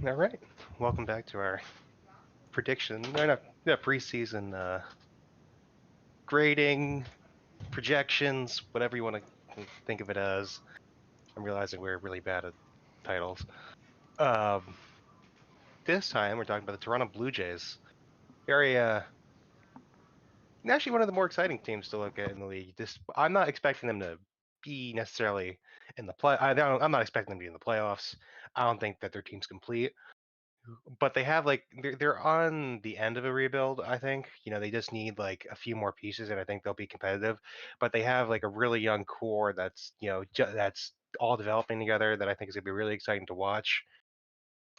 All right, welcome back to our prediction. No, not preseason grading, projections, whatever you want to think of it as. I'm realizing we're really bad at titles. Um, this time we're talking about the Toronto Blue Jays. Very actually one of the more exciting teams to look at in the league. I'm not expecting them to be necessarily in the play. I'm not expecting them to be in the playoffs. I don't think that their team's complete. But they have like they're on the end of a rebuild. I think they just need like a few more pieces, and I think they'll be competitive. But they have like a really young core that's that's all developing together. That I think is gonna be really exciting to watch.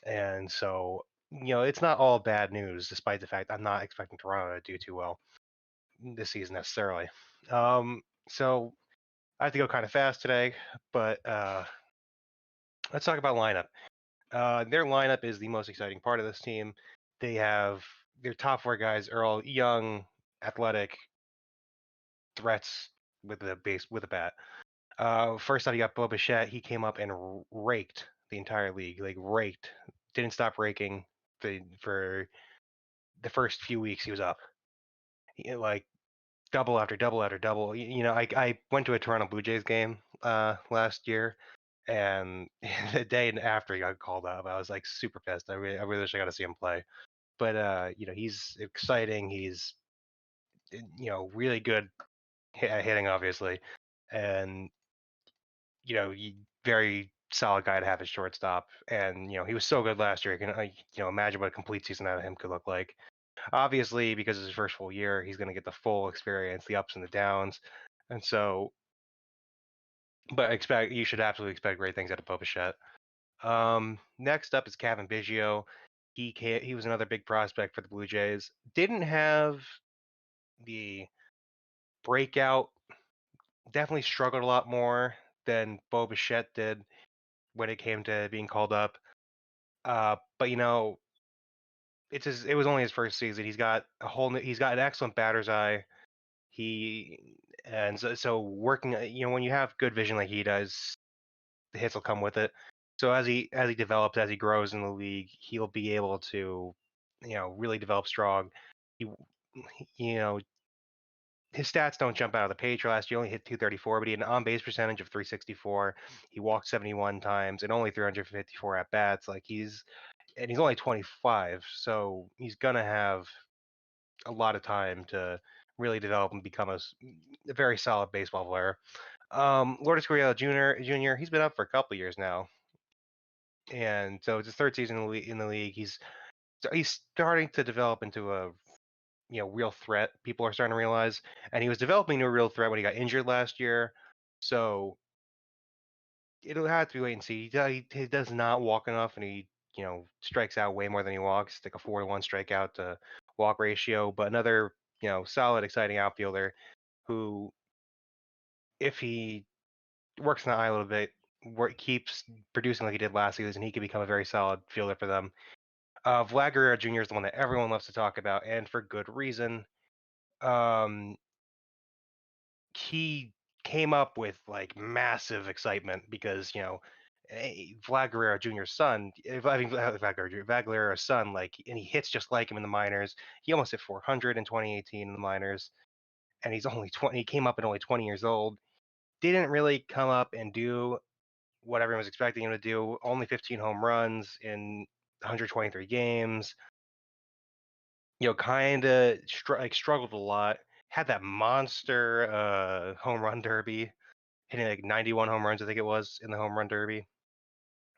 And so it's not all bad news, despite the fact I'm not expecting Toronto to do too well this season necessarily. So I have to go kind of fast today, but let's talk about lineup. Their lineup is the most exciting part of this team. They have their top four guys are all young, athletic threats with a bat. First up, you got Bo Bichette. He came up and raked the entire league, like raked. Didn't stop raking for the first few weeks he was up. Like double after double after double. I went to a Toronto Blue Jays game last year, and the day after he got called up, I was like super pissed. I really wish I got to see him play. But he's exciting. He's really good at hitting, obviously, and very solid guy to have at shortstop. And he was so good last year. You can imagine what a complete season out of him could look like. Obviously, because it's his first full year, he's going to get the full experience, the ups and the downs, and so. But you should absolutely expect great things out of Bichette. Next up is Kevin Biggio. He was another big prospect for the Blue Jays. Didn't have the breakout. Definitely struggled a lot more than Bo Bichette did when it came to being called up. But it was only his first season. He's got an excellent batter's eye. So working, when you have good vision like he does, the hits will come with it. So as he develops, as he grows in the league, he'll be able to, really develop strong. He, you know, his stats don't jump out of the page for last year. He only hit 234, but he had an on base percentage of 364. He walked 71 times and only 354 at bats. He's only 25, so he's gonna have a lot of time to really develop and become a very solid baseball player. Lourdes Gurriel Jr. He's been up for a couple of years now, and so it's his third season in the league. He's starting to develop into a real threat. People are starting to realize, and he was developing into a real threat when he got injured last year. So it'll have to be wait and see. He does not walk enough, and he strikes out way more than he walks. It's like a 4-to-1 strikeout to walk ratio. But another solid, exciting outfielder who, if he works in the eye a little bit, keeps producing like he did last season, he could become a very solid fielder for them. Vlad Guerrero Jr. is the one that everyone loves to talk about, and for good reason. Um, he came up with like massive excitement because Vlad Guerrero Jr.'s son, I mean Vlad Guerrero's son, and he hits just like him in the minors. He almost hit 400 in 2018 in the minors, and he's only 20. He came up at only 20 years old. Didn't really come up and do what everyone was expecting him to do. Only 15 home runs in 123 games. Kind of struggled a lot. Had that monster home run derby, hitting like 91 home runs, I think it was, in the home run derby.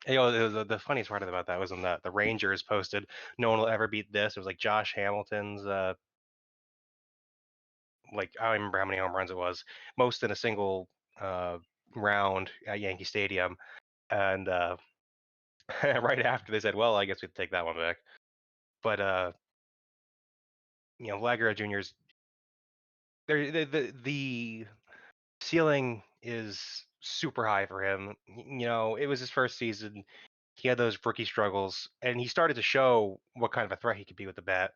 The funniest part about that was when the Rangers posted, "No one will ever beat this." It was like Josh Hamilton's, like I don't remember how many home runs it was, most in a single round at Yankee Stadium, and right after they said, "Well, I guess we take that one back." But Vlad Guerrero Jr.'s the ceiling is super high for him. It was his first season. He had those rookie struggles, and he started to show what kind of a threat he could be with the bat.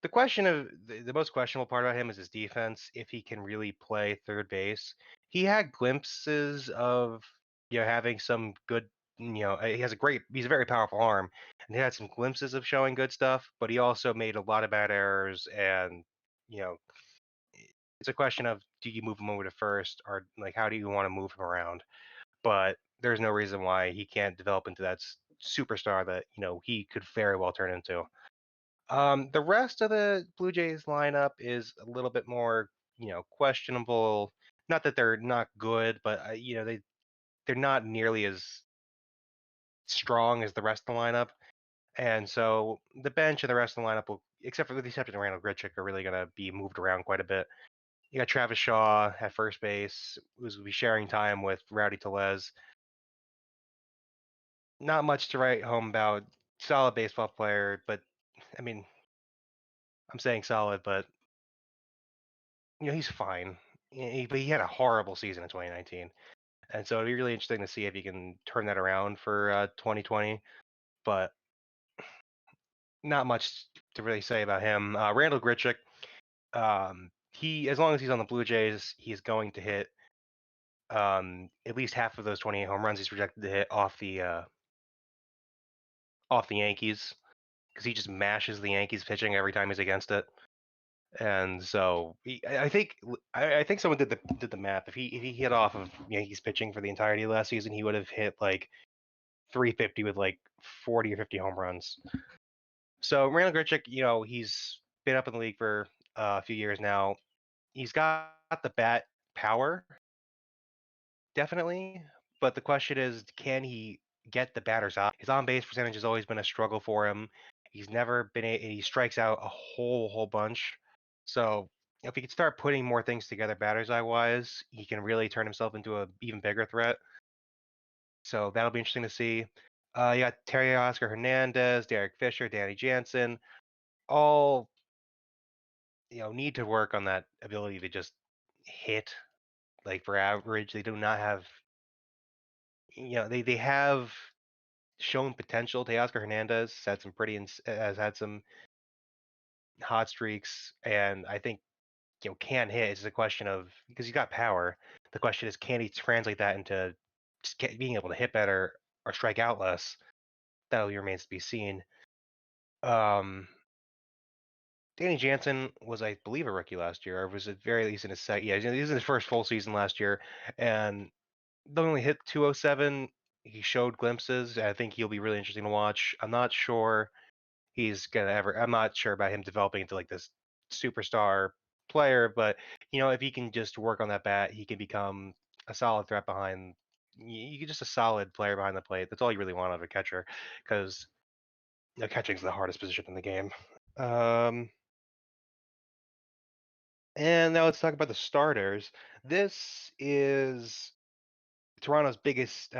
The most questionable part about him is his defense. If he can really play third base, he had glimpses of having some good he has he's a very powerful arm, and he had some glimpses of showing good stuff, but he also made a lot of bad errors, and you know, it's a question of do you move him over to first, or like how do you want to move him around? But there's no reason why he can't develop into that superstar that he could very well turn into. The rest of the Blue Jays lineup is a little bit more, questionable. Not that they're not good, but they're not nearly as strong as the rest of the lineup. And so the bench and the rest of the lineup will, except for with the exception of Randall Grichuk, are really going to be moved around quite a bit. You got Travis Shaw at first base, who's going to be sharing time with Rowdy Tellez. Not much to write home about. Solid baseball player, but I mean, I'm saying solid, but he's fine. But he had a horrible season in 2019, and so it'd be really interesting to see if he can turn that around for 2020. But not much to really say about him. Randall Grichuk, he as long as he's on the Blue Jays, he's going to hit at least half of those 28 home runs he's projected to hit off the Yankees, because he just mashes the Yankees pitching every time he's against it. And so I think someone did the math. If he hit off of Yankees pitching for the entirety of last season, he would have hit like 350 with like 40 or 50 home runs. So Randall Grichuk, he's been up in the league for a few years now. He's got the bat power, definitely, but the question is, can he get the batters out? His on base percentage has always been a struggle for him. He's never been he strikes out a whole bunch. So if he could start putting more things together batters eye wise, he can really turn himself into a even bigger threat. So that'll be interesting to see. You got Terry Oscar Hernandez, Derek Fisher, Danny Jansen, all need to work on that ability to just hit like for average. They do not have they have shown potential. Teoscar Hernandez has had some hot streaks, and I think can hit. It's a question of, because he's got power. The question is, can he translate that into just being able to hit better or strike out less? That remains to be seen. Danny Jansen was, I believe, a rookie last year, or was at very least in his second. Yeah, he was in his first full season last year, and though he only hit 207, he showed glimpses. I think he'll be really interesting to watch. I'm not sure I'm not sure about him developing into like this superstar player, but if he can just work on that bat, he can become a solid threat behind. You can just a solid player behind the plate. That's all you really want out of a catcher, because catching's the hardest position in the game. And now let's talk about the starters. This is Toronto's biggest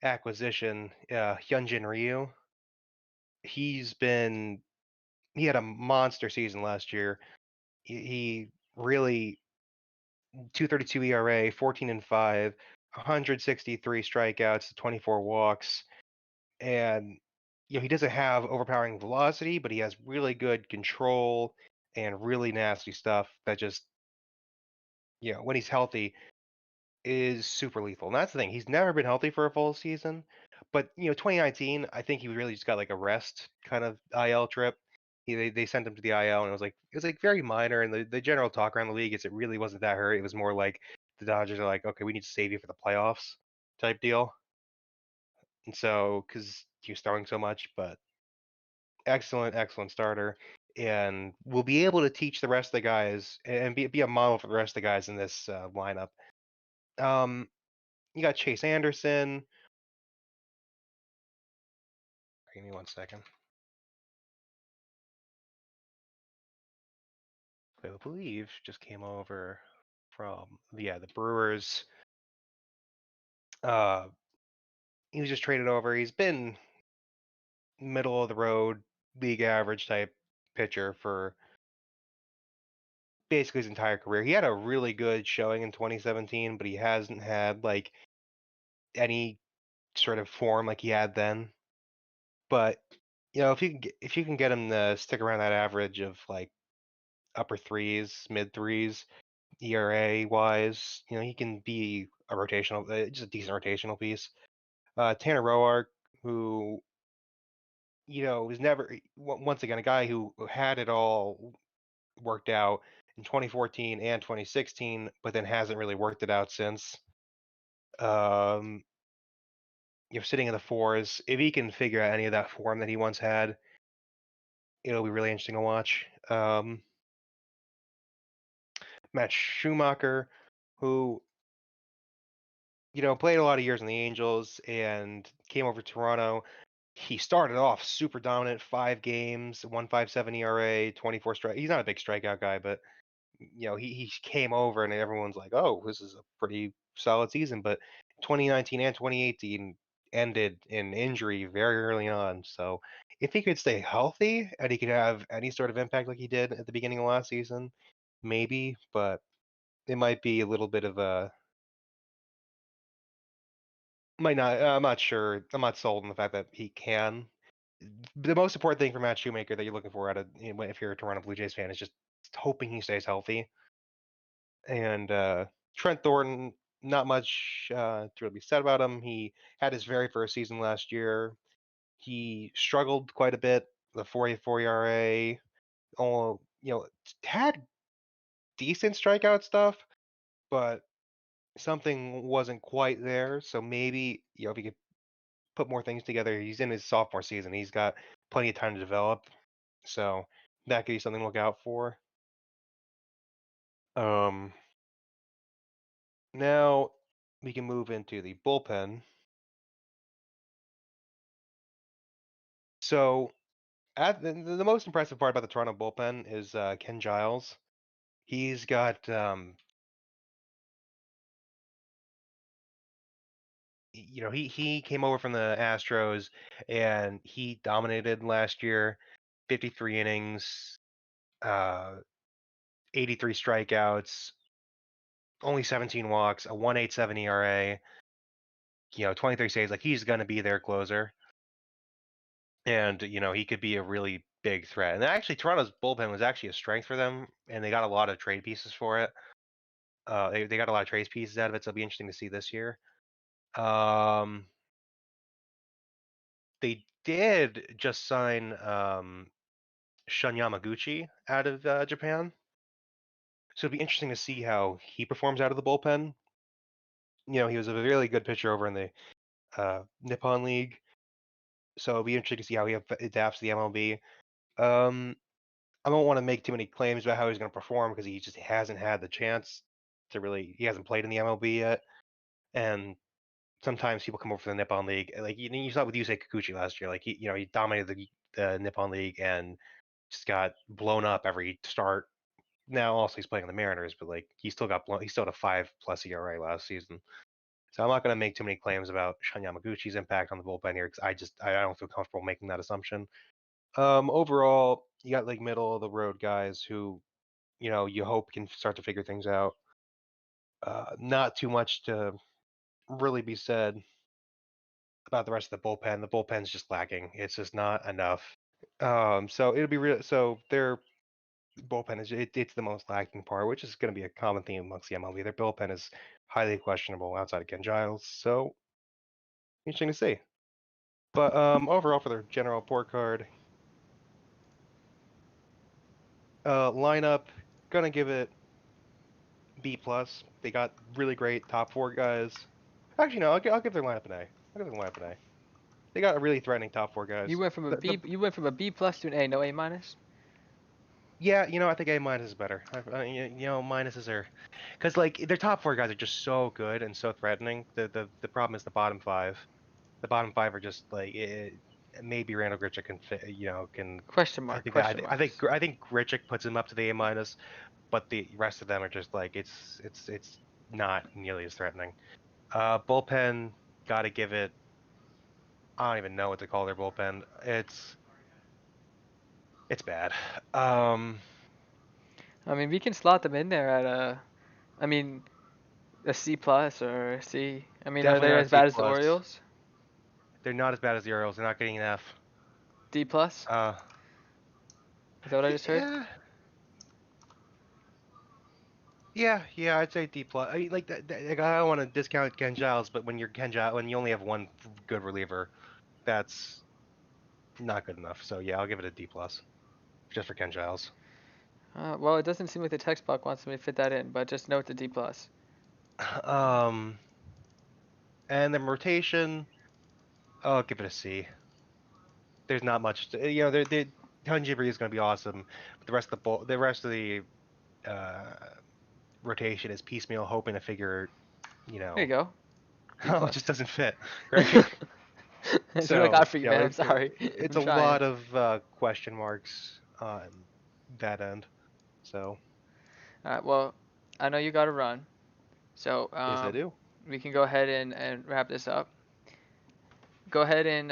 acquisition, Hyunjin Ryu. He's been he had a monster season last year. He really 2.32 ERA, 14-5, 163 strikeouts, 24 walks, and he doesn't have overpowering velocity, but he has really good control and really nasty stuff that just when he's healthy is super lethal. And that's the thing. He's never been healthy for a full season. But 2019, I think he really just got like a rest kind of IL trip. They sent him to the IL, and it was like very minor. And the general talk around the league is it really wasn't that hurt. It was more like the Dodgers are like, okay, we need to save you for the playoffs type deal. And so because he was throwing so much, but excellent starter, and will be able to teach the rest of the guys and be a model for the rest of the guys in this lineup. Um, you got Chase Anderson. Give me one second. I believe just came over from the Brewers. Uh, he was just traded over. He's been middle of the road, league average type pitcher for basically his entire career. He had a really good showing in 2017, but he hasn't had like any sort of form like he had then. But if you can get him to stick around that average of like upper threes, mid threes, ERA wise, he can be a rotational, just a decent rotational piece. Tanner Roark, who was never once again a guy who had it all worked out in 2014 and 2016, but then hasn't really worked it out since. Um, sitting in the fours, if he can figure out any of that form that he once had, it'll be really interesting to watch. Matt Schumacher, who played a lot of years in the Angels and came over to Toronto. He started off super dominant, 5 games, 1.57 ERA, 24 strike. He's not a big strikeout guy, but he came over and everyone's like, oh, this is a pretty solid season. But 2019 and 2018 ended in injury very early on. So if he could stay healthy and he could have any sort of impact like he did at the beginning of last season, maybe. But it might be a little bit of a might not. I'm not sure. I'm not sold on the fact that he can. The most important thing for Matt Shoemaker that you're looking for if you're a Toronto Blue Jays fan is just hoping he stays healthy. And Trent Thornton, not much to really be said about him. He had his very first season last year. He struggled quite a bit. The 4.84 ERA. Oh, had decent strikeout stuff, but something wasn't quite there. So maybe if he could put more things together. He's in his sophomore season. He's got plenty of time to develop. So that could be something to look out for. Um, Now we can move into the bullpen. So the most impressive part about the Toronto bullpen is Ken Giles. He's got he came over from the Astros and he dominated last year. 53 innings, 83 strikeouts, only 17 walks, a 1.87 ERA. 23 saves. Like he's going to be their closer, and he could be a really big threat. And actually, Toronto's bullpen was actually a strength for them, and they got a lot of trade pieces for it. They got a lot of trade pieces out of it, so it'll be interesting to see this year. They did just sign Shun Yamaguchi out of Japan, so it'll be interesting to see how he performs out of the bullpen. He was a really good pitcher over in the Nippon League, so it'll be interesting to see how he adapts to the MLB. I don't want to make too many claims about how he's going to perform because he just hasn't had the chance to really. He hasn't played in the MLB yet, and sometimes people come over from the Nippon League. Like you saw with Yusei Kikuchi last year. Like he dominated the Nippon League and just got blown up every start. Now also he's playing in the Mariners, but like he still got blown. He still had a 5+ ERA last season. So I'm not going to make too many claims about Shun Yamaguchi's impact on the bullpen here because I don't feel comfortable making that assumption. Overall, you got like middle of the road guys who you hope can start to figure things out. Not too much to really be said about the rest of the bullpen. The bullpen's just lacking. It's just not enough. So it'll be real. So their bullpen it's the most lacking part, which is going to be a common theme amongst the MLB. Their bullpen is highly questionable outside of Ken Giles. So interesting to see. But overall for their general report card, lineup gonna give it B+. They got really great top 4 guys. Actually, no, I'll give their lineup an A. I'll give their lineup an A. They got a really threatening top 4 guys. You went from a B. You went from a B plus to an A. No A minus. Yeah, I think A minus is better. Minuses are because like their top 4 guys are just so good and so threatening. The problem is the bottom 5. The bottom 5 are just like maybe Randall Grichuk can. Question I mark. think Question marks. I think Grichuk puts him up to the A minus, but the rest of them are just like it's not nearly as threatening. Bullpen, gotta give it. I don't even know what to call their bullpen. It's bad. Um, I mean, we can slot them in there at a. I mean, a C plus or a C. I mean, are Definitely they not as a C bad as the plus. Orioles? They're not as bad as the Orioles. They're not getting an F. D plus. Uh, Is that what I just heard? yeah, Yeah, I'd say D plus. I mean, like, like, I don't want to discount Ken Giles, but when you're Ken Giles, when you only have one good reliever, that's not good enough. So yeah, I'll give it a D plus, just for Ken Giles. Well, it doesn't seem like the textbook wants me to fit that in, but just note the D plus. Um, and then rotation, I'll give it a C. There's not much, Hyunjin is going to be awesome, but the rest of the uh, rotation is piecemeal, hoping to figure, you There you know, go. D oh, it plus. just doesn't fit, right? That's what I So, got for you, man. I'm sorry. it's I'm a trying. lot of question marks on that end. So, All right. Well, I know you got to run, so yes, I do. we can go ahead and wrap this up. Go ahead and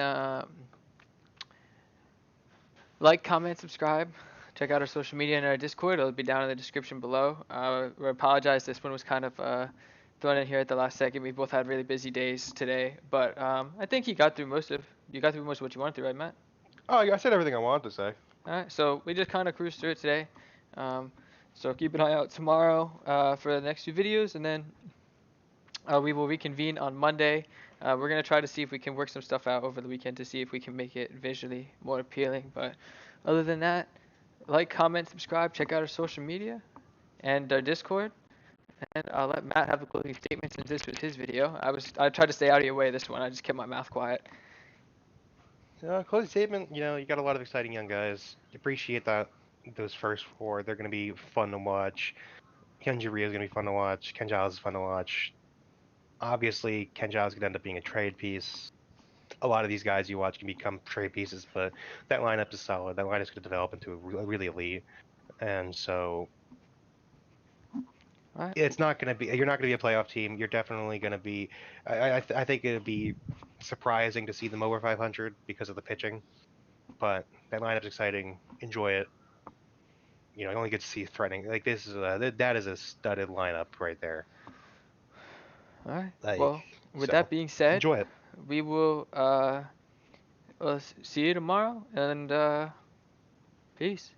like, comment, subscribe. Check out our social media and our Discord. It'll be down in the description below. We apologize. This one was kind of thrown in here at the last second. We both had really busy days today, but I think you got through most of what you wanted to, right, Matt? Oh, I said everything I wanted to say. All right. So we just kind of cruised through it today. Um, so keep an eye out tomorrow for the next few videos, and then we will reconvene on Monday. We're gonna try to see if we can work some stuff out over the weekend to see if we can make it visually more appealing. But other than that, like, comment, subscribe, check out our social media and our Discord, and I'll let Matt have the closing statement since this was his video. I tried to stay out of your way this one. I just kept my mouth quiet. Closing statement. You got a lot of exciting young guys. Appreciate that. Those first four, they're going to be fun to watch. Hyunjin Ryu is going to be fun to watch. Ken Giles is fun to watch. Obviously, Ken Giles could end up being a trade piece. A lot of these guys you watch can become trade pieces, but that lineup is solid. That lineup is going to develop into a really elite. And so All right. it's not going to be. You're not going to be a playoff team. You're definitely going to be. I think it'd be surprising to see them over 500 because of the pitching. But that lineup's exciting. Enjoy it. You only get to see threatening. Like this is that is a studded lineup right there. All right. Like Well, with so, that being said, enjoy it. we will see you tomorrow, and peace.